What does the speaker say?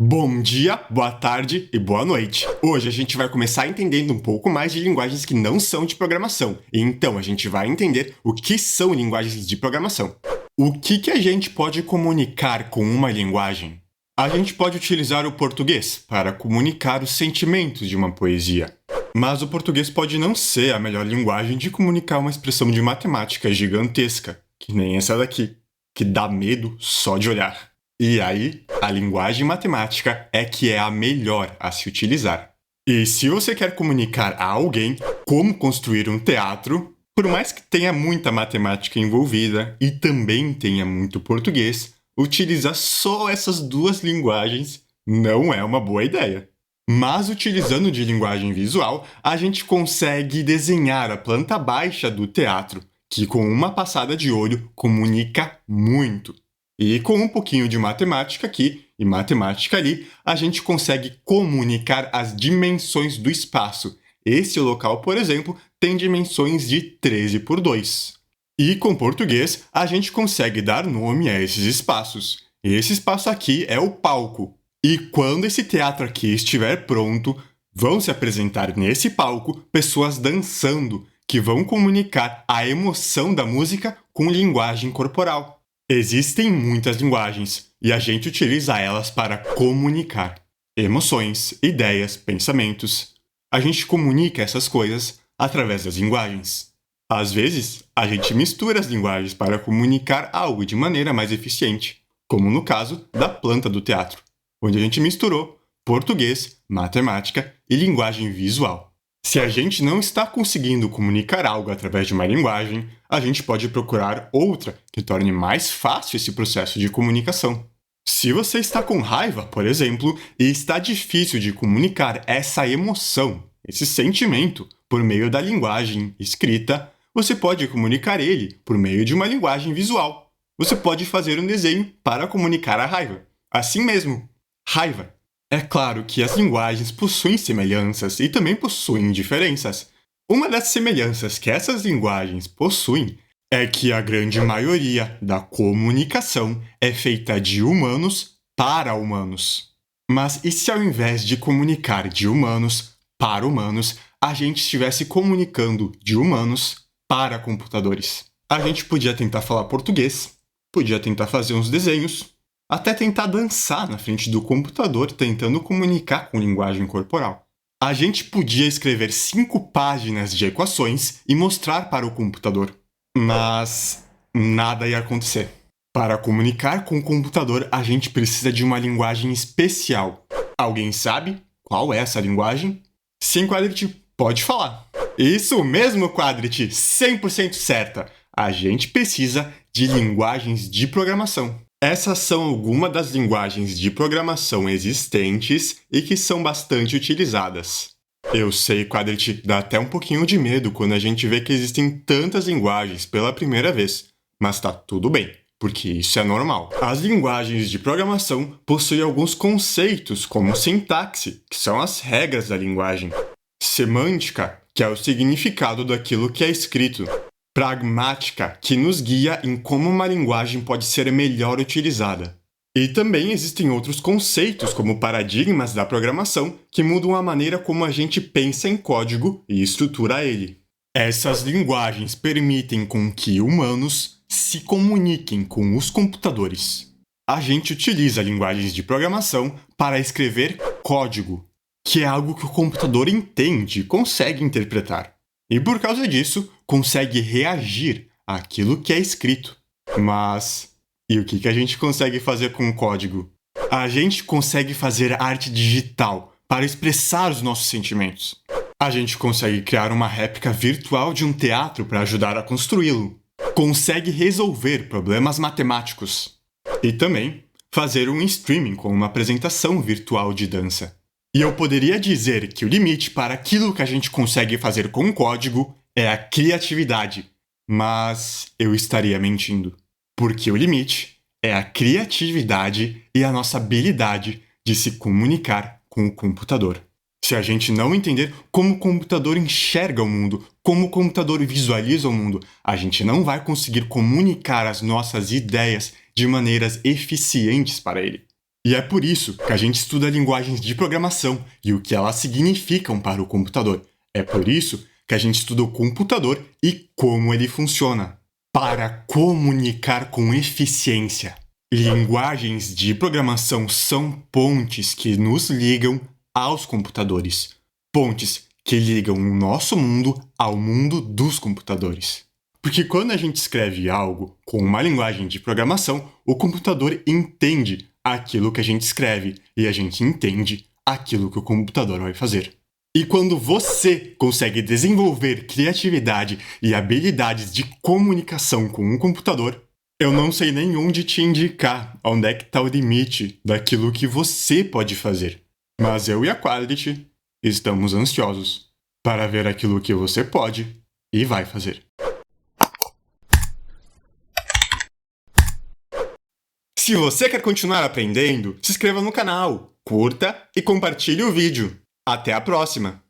Bom dia, boa tarde e boa noite. Hoje a gente vai começar entendendo um pouco mais de linguagens que não são de programação. E então a gente vai entender o que são linguagens de programação. O que a gente pode comunicar com uma linguagem? A gente pode utilizar o português para comunicar os sentimentos de uma poesia. Mas o português pode não ser a melhor linguagem de comunicar uma expressão de matemática gigantesca, que nem essa daqui, que dá medo só de olhar. E aí, a linguagem matemática é que é a melhor a se utilizar. E se você quer comunicar a alguém como construir um teatro, por mais que tenha muita matemática envolvida e também tenha muito português, utilizar só essas duas linguagens não é uma boa ideia. Mas utilizando de linguagem visual, a gente consegue desenhar a planta baixa do teatro, que com uma passada de olho comunica muito. E com um pouquinho de matemática aqui e matemática ali, a gente consegue comunicar as dimensões do espaço. Esse local, por exemplo, tem dimensões de 13 por 2. E com português, a gente consegue dar nome a esses espaços. Esse espaço aqui é o palco. E quando esse teatro aqui estiver pronto, vão se apresentar nesse palco pessoas dançando, que vão comunicar a emoção da música com linguagem corporal. Existem muitas linguagens e a gente utiliza elas para comunicar emoções, ideias, pensamentos. A gente comunica essas coisas através das linguagens. Às vezes, a gente mistura as linguagens para comunicar algo de maneira mais eficiente, como no caso da planta do teatro, onde a gente misturou português, matemática e linguagem visual. Se a gente não está conseguindo comunicar algo através de uma linguagem, a gente pode procurar outra que torne mais fácil esse processo de comunicação. Se você está com raiva, por exemplo, e está difícil de comunicar essa emoção, esse sentimento, por meio da linguagem escrita, você pode comunicar ele por meio de uma linguagem visual. Você pode fazer um desenho para comunicar a raiva. Assim mesmo, raiva. É claro que as linguagens possuem semelhanças e também possuem diferenças. Uma das semelhanças que essas linguagens possuem é que a grande maioria da comunicação é feita de humanos para humanos. Mas e se ao invés de comunicar de humanos para humanos, a gente estivesse comunicando de humanos para computadores? A gente podia tentar falar português, podia tentar fazer uns desenhos, até tentar dançar na frente do computador tentando comunicar com linguagem corporal. A gente podia escrever 5 páginas de equações e mostrar para o computador. Mas nada ia acontecer. Para comunicar com o computador, a gente precisa de uma linguagem especial. Alguém sabe qual é essa linguagem? Sim, Quadrit, pode falar. Isso mesmo, Quadrit, 100% certa. A gente precisa de linguagens de programação. Essas são algumas das linguagens de programação existentes e que são bastante utilizadas. Eu sei, Quadrit, dá até um pouquinho de medo quando a gente vê que existem tantas linguagens pela primeira vez, mas tá tudo bem, porque isso é normal. As linguagens de programação possuem alguns conceitos, como sintaxe, que são as regras da linguagem, semântica, que é o significado daquilo que é escrito, pragmática, que nos guia em como uma linguagem pode ser melhor utilizada. E também existem outros conceitos, como paradigmas da programação, que mudam a maneira como a gente pensa em código e estrutura ele. Essas linguagens permitem com que humanos se comuniquem com os computadores. A gente utiliza linguagens de programação para escrever código, que é algo que o computador entende e consegue interpretar. E por causa disso, consegue reagir àquilo que é escrito. Mas e o que a gente consegue fazer com o código? A gente consegue fazer arte digital para expressar os nossos sentimentos. A gente consegue criar uma réplica virtual de um teatro para ajudar a construí-lo. Consegue resolver problemas matemáticos. E também fazer um streaming com uma apresentação virtual de dança. E eu poderia dizer que o limite para aquilo que a gente consegue fazer com código é a criatividade. Mas eu estaria mentindo. Porque o limite é a criatividade e a nossa habilidade de se comunicar com o computador. Se a gente não entender como o computador enxerga o mundo, como o computador visualiza o mundo, a gente não vai conseguir comunicar as nossas ideias de maneiras eficientes para ele. E é por isso que a gente estuda linguagens de programação e o que elas significam para o computador. É por isso que a gente estuda o computador e como ele funciona. Para comunicar com eficiência. Linguagens de programação são pontes que nos ligam aos computadores. Pontes que ligam o nosso mundo ao mundo dos computadores. Porque quando a gente escreve algo com uma linguagem de programação, o computador entende aquilo que a gente escreve e a gente entende aquilo que o computador vai fazer. E quando você consegue desenvolver criatividade e habilidades de comunicação com um computador, eu não sei nem onde te indicar onde é que está o limite daquilo que você pode fazer. Mas eu e a Quality estamos ansiosos para ver aquilo que você pode e vai fazer. Se você quer continuar aprendendo, se inscreva no canal, curta e compartilhe o vídeo. Até a próxima!